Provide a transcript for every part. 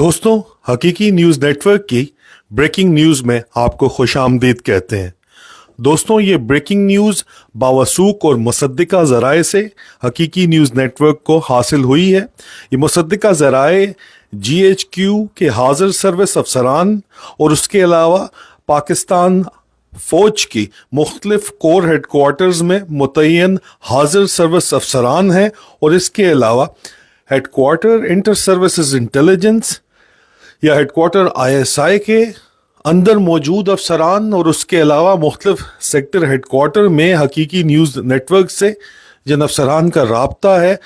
दोस्तों, हकीकी news network की ब्रेकिंग न्यूज़ में आपको खुश आमदीद कहते हैं। दोस्तों, ये ब्रेकिंग न्यूज़ बावसूक और मुसद्दिका ज़राए से हकीकी न्यूज़ नेटवर्क को हासिल हुई है। ये मुसद्दिका ज़राए GHQ के हाज़िर सर्विस अफसरान और उसके अलावा पाकिस्तान फ़ौज की मुख्तलिफ कोर हेडकोार्टर्स में मुतय्यन हाज़िर सर्विस अफसरान हैं और इसके अलावा हेडक्वार्टर इंटर सर्विसेज इंटेलिजेंस या हेडक्वार्टर ISI के अंदर मौजूद अफसरान और उसके अलावा मुख्तलिफ सेक्टर हेडक्वार्टर में हकीकी न्यूज़ नेटवर्क से जिन अफसरान का राब्ता है,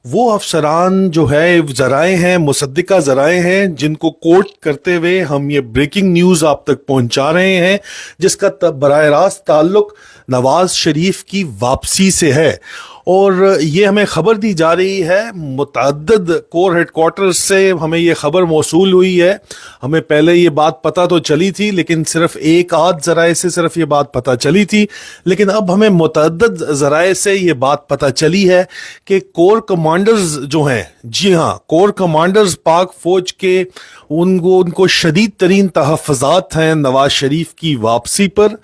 वो अफसरान जो है ज़राए हैं, मुसद्दिका ज़राए हैं, जिनको कोट करते हुए हम ये ब्रेकिंग न्यूज़ आप तक पहुंचा रहे हैं, जिसका बराह रास्त ताल्लुक नवाज शरीफ की वापसी से है। और ये हमें ख़बर दी जा रही है, मुतअद्दिद कोर हेडक्वार्टर्स से हमें ये ख़बर मौसूल हुई है। हमें पहले ये बात पता तो चली थी, लेकिन सिर्फ एक आध ज़राए से सिर्फ ये बात पता चली थी, लेकिन अब हमें मुतअद्दिद ज़राए से ये बात पता चली है कि कोर कमांडर्स जो हैं, जी हाँ, कोर कमांडर्स पाक फ़ौज के उनको शदीद तरीन तहफ़्फ़ुज़ात हैं नवाज शरीफ की वापसी पर।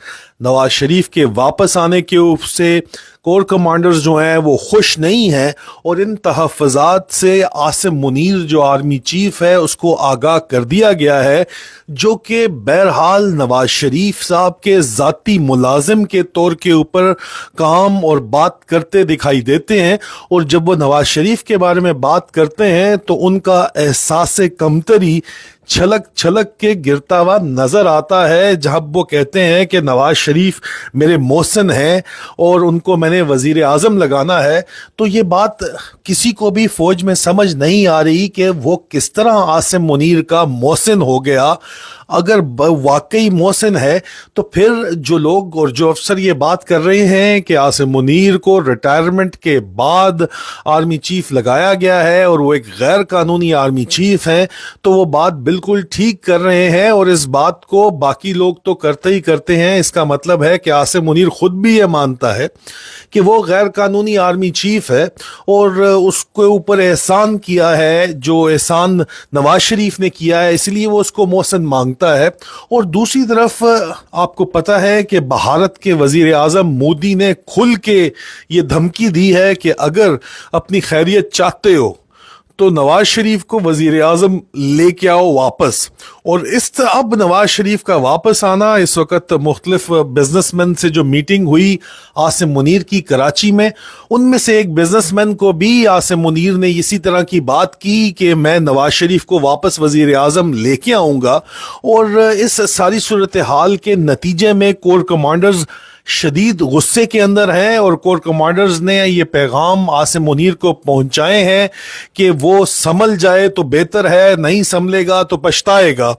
नवाज शरीफ के वापस आने के से कोर कमांडर्स जो हैं वो खुश नहीं हैं और इन तहफ़्फ़ुज़ात से आसिम मुनीर जो आर्मी चीफ है उसको आगाह कर दिया गया है, जो कि बहरहाल नवाज शरीफ साहब के ज़ाती मुलाजिम के तौर के ऊपर काम और बात करते दिखाई देते हैं। और जब वो नवाज शरीफ के बारे में बात करते हैं तो उनका एहसास कमतरी छलक छलक के गिरता हुआ नजर आता है, जहां वो कहते हैं कि नवाज शरीफ मेरे मोहसिन हैं और उनको मैंने वजीर आजम लगाना है। तो ये बात किसी को भी फौज में समझ नहीं आ रही कि वो किस तरह आसिम मुनीर का मोहसिन हो गया। अगर वाकई मोहसिन है तो फिर जो लोग और जो अफसर ये बात कर रहे हैं कि आसिम मुनीर को रिटायरमेंट के बाद आर्मी चीफ लगाया गया है और वो एक गैर कानूनी आर्मी चीफ हैं, तो वो बात बिल्कुल ठीक कर रहे हैं और इस बात को बाकी लोग तो करते ही करते हैं। इसका मतलब है कि आसिम मुनीर खुद भी ये मानता है कि वो गैर कानूनी आर्मी चीफ है और उसके ऊपर एहसान किया है जो एहसान नवाज शरीफ ने किया है, इसलिए वो उसको मोहसिन मांगता है। और दूसरी तरफ आपको पता है कि भारत के वजीर आजम मोदी ने खुल के ये धमकी दी है कि अगर अपनी खैरियत चाहते हो तो नवाज शरीफ को वजीर आजम लेके आओ वापस। और अब नवाज शरीफ का वापस आना, इस वक्त मुख्तलिफ बिजनेसमैन से जो मीटिंग हुई आसिम मुनीर की कराची में, उनमें से एक बिजनेसमैन को भी आसिम मुनीर ने इसी तरह की बात की कि मैं नवाज शरीफ को वापस वजीर आजम लेके आऊँगा। और इस सारी सूरत हाल के नतीजे में कोर कमांडर्स शदीद गुस्से के अंदर हैं और कोर कमांडर्स ने ये पैगाम आसिम मुनीर को पहुंचाए हैं कि वो संभल जाए तो बेहतर है, नहीं संभलेगा तो पछताएगा।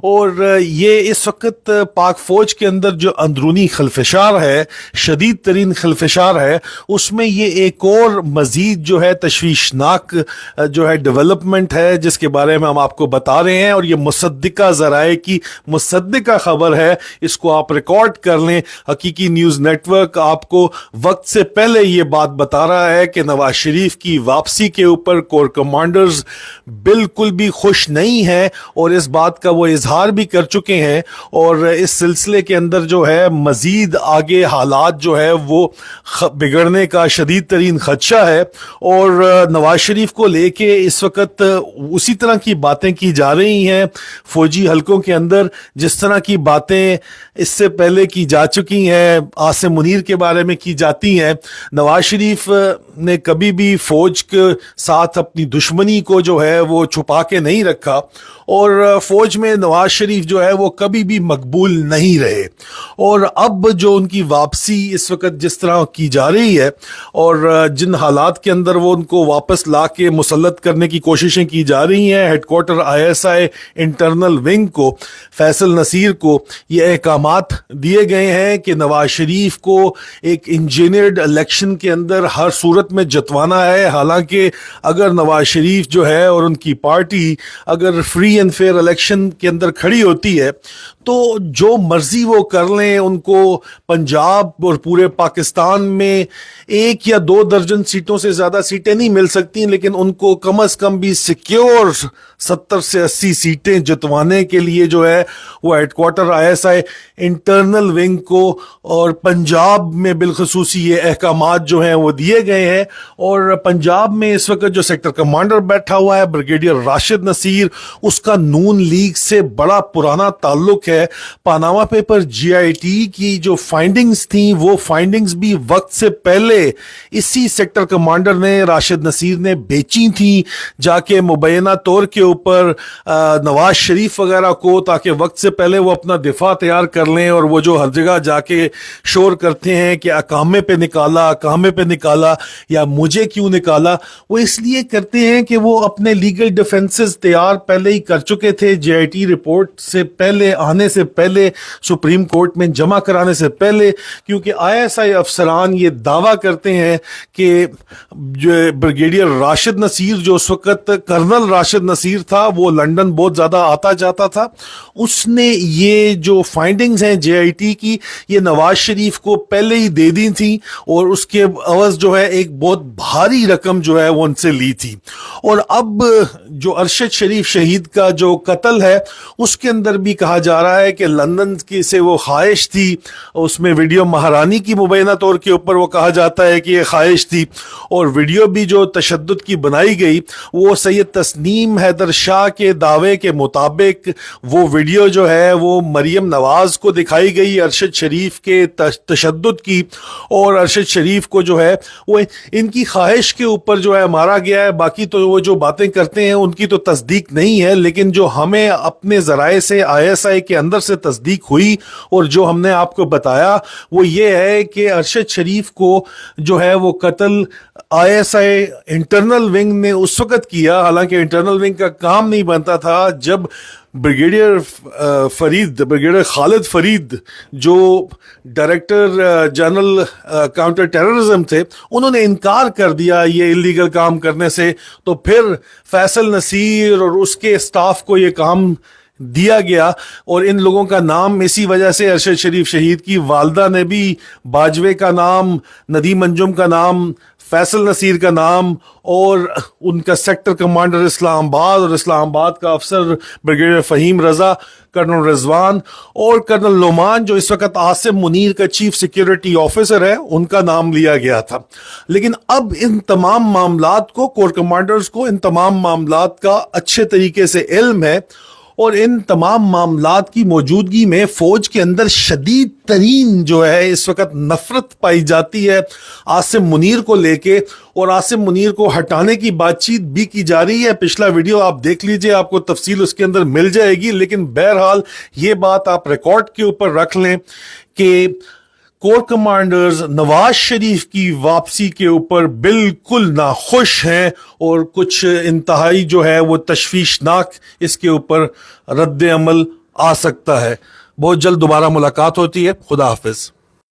और ये इस वक्त पाक फौज के अंदर जो अंदरूनी खलफशार है, शदीद तरीन खलफशार है, उसमें ये एक और मजीद जो है तशवीशनाक जो है डेवलपमेंट है, जिसके बारे में हम आपको बता रहे हैं। और ये मुसद्दिका ज़राए की मुसद्दिका खबर है, इसको आप रिकॉर्ड कर लें। हकीकी न्यूज़ नेटवर्क आपको वक्त से पहले ये बात बता रहा है कि नवाज शरीफ की वापसी के ऊपर कोर कमांडर्स बिल्कुल भी खुश नहीं हैं और इस बात का वो इजहार भी कर चुके हैं। और इस सिलसिले के अंदर जो है मजीद आगे हालात जो है वो बिगड़ने का शदीद तरीन खदशा है। और नवाज शरीफ को लेके इस वक्त उसी तरह की बातें की जा रही हैं फौजी हलकों के अंदर, जिस तरह की बातें इससे पहले की जा चुकी हैं, आसिम मुनीर के बारे में की जाती हैं। नवाज शरीफ ने कभी भी फौज के साथ अपनी दुश्मनी को जो है वो छुपा के नहीं रखा और फौज में नवाज शरीफ जो है वो कभी भी मकबूल नहीं रहे। और अब जो उनकी वापसी इस वक्त जिस तरह की जा रही है और जिन हालात के अंदर वो उनको वापस ला के मुसल्लत करने की कोशिशें की जा रही हैं, हेडक्वार्टर ISI इंटरनल विंग को, फैसल नसीर को ये अहकामात दिए गए हैं कि नवाज शरीफ को एक इंजीनियर्ड इलेक्शन के अंदर हर सूरत हुकूमत में जितवाना है। हालांकि अगर नवाज शरीफ जो है और उनकी पार्टी अगर फ्री एंड फेयर इलेक्शन के अंदर खड़ी होती है तो जो मर्जी वो कर लें, उनको पंजाब और पूरे पाकिस्तान में 1 या 2 दर्जन सीटों से ज़्यादा सीटें नहीं मिल सकती, लेकिन उनको कम से कम भी सिक्योर 70 से 80 सीटें जितवाने के लिए जो है वो हेडक्वार्टर आईएसआई इंटरनल विंग को और पंजाब में बिलखसूस ये अहकामात जो हैं वो दिए गए हैं। और पंजाब में इस वक्त जो सेक्टर कमांडर बैठा हुआ है ब्रिगेडियर राशिद नसीर, उसका नून लीग से बड़ा पुराना ताल्लुक है। पानामा पेपर जीआईटी की जो फाइंडिंग्स थी वो फाइंडिंग्स भी वक्त से पहले इसी सेक्टर कमांडर ने, राशिद नसीर ने बेची थी जाके मुबैना तौर के ऊपर नवाज शरीफ वगैरह को, ताकि वक्त से पहले वो अपना दिफा तैयार कर लें। और वो जो हर जगह जाके शोर करते हैं कि अकामे पे निकाला या मुझे क्यों निकाला, वो इसलिए करते हैं कि वो अपने लीगल डिफेंसेस तैयार पहले ही कर चुके थे। जीआईटी रिपोर्ट से पहले आने से पहले, सुप्रीम कोर्ट में जमा कराने से पहले, क्योंकि आईएसआई अफसरान ये दावा करते हैं कि जो ब्रिगेडियर राशिद नसीर, जो उस वक्त कर्नल राशिद नसीर था, वो लंदन बहुत ज्यादा आता जाता था, उसने ये जो फाइंडिंग्स हैं जेआईटी की ये नवाज शरीफ को पहले ही दे दी थी और उसके अवज जो है एक बहुत भारी रकम जो है वो उनसे ली थी। और अब जो अरशद शरीफ शहीद का जो कत्ल है उसके अंदर भी कहा जा रहा है कि लंदन की से वो ख्वाहिश थी, उसमें वीडियो महारानी की मुबैना तौर के ऊपर वो कहा जाता है कि ये ख्वाहिश थी। और वीडियो भी जो तशद्दुद की बनाई गई वो सैयद तस्नीम हैदर शाह के दावे के मुताबिक वो वीडियो जो है वो मरियम नवाज को दिखाई गई अरशद शरीफ के तशद्दुद की, और अरशद शरीफ को जो है वो इनकी ख्वाहिश के ऊपर जो है मारा गया है। बाकी तो वो जो बातें करते हैं उनकी तो तस्दीक नहीं है, लेकिन जो हमें अपने ज़राए से आईएसआई के अंदर से तस्दीक हुई और जो हमने आपको बताया वो ये है कि अरशद शरीफ को जो है वो कत्ल आईएसआई इंटरनल विंग ने उस वक्त किया। हालांकि इंटरनल विंग का काम नहीं बनता था जब ब्रिगेडियर खालिद फरीद जो डायरेक्टर जनरल काउंटर टेररिज्म थे, उन्होंने इनकार कर दिया ये इलीगल काम करने से, तो फिर फैसल नसीर और उसके स्टाफ को ये काम दिया गया। और इन लोगों का नाम इसी वजह से अरशद शरीफ शहीद की वालदा ने भी बाजवे का नाम, नदीम अंजुम का नाम, फैसल नसीर का नाम और उनका सेक्टर कमांडर इस्लामाबाद और इस्लामाबाद का अफसर ब्रिगेडियर फ़हीम रज़ा, कर्नल रिजवान और कर्नल नोमान जो इस वक्त आसिम मुनीर का चीफ सिक्योरिटी ऑफिसर है, उनका नाम लिया गया था। लेकिन अब इन तमाम मामलात को, कोर कमांडर्स को इन तमाम मामलात का अच्छे तरीके से इल्म है और इन तमाम मामलात की मौजूदगी में फौज के अंदर शदीद तरीन जो है इस वक्त नफरत पाई जाती है आसिम मुनीर को लेके, और आसिम मुनीर को हटाने की बातचीत भी की जा रही है। पिछला वीडियो आप देख लीजिए, आपको तफसील उसके अंदर मिल जाएगी। लेकिन बहरहाल ये बात आप रिकॉर्ड के ऊपर रख लें कि कोर कमांडर्स नवाज शरीफ की वापसी के ऊपर बिल्कुल नाखुश हैं और कुछ इंतहाई जो है वो तशवीशनाक इसके ऊपर रद्द अमल आ सकता है। बहुत जल्द दोबारा मुलाकात होती है। खुदा हाफिज।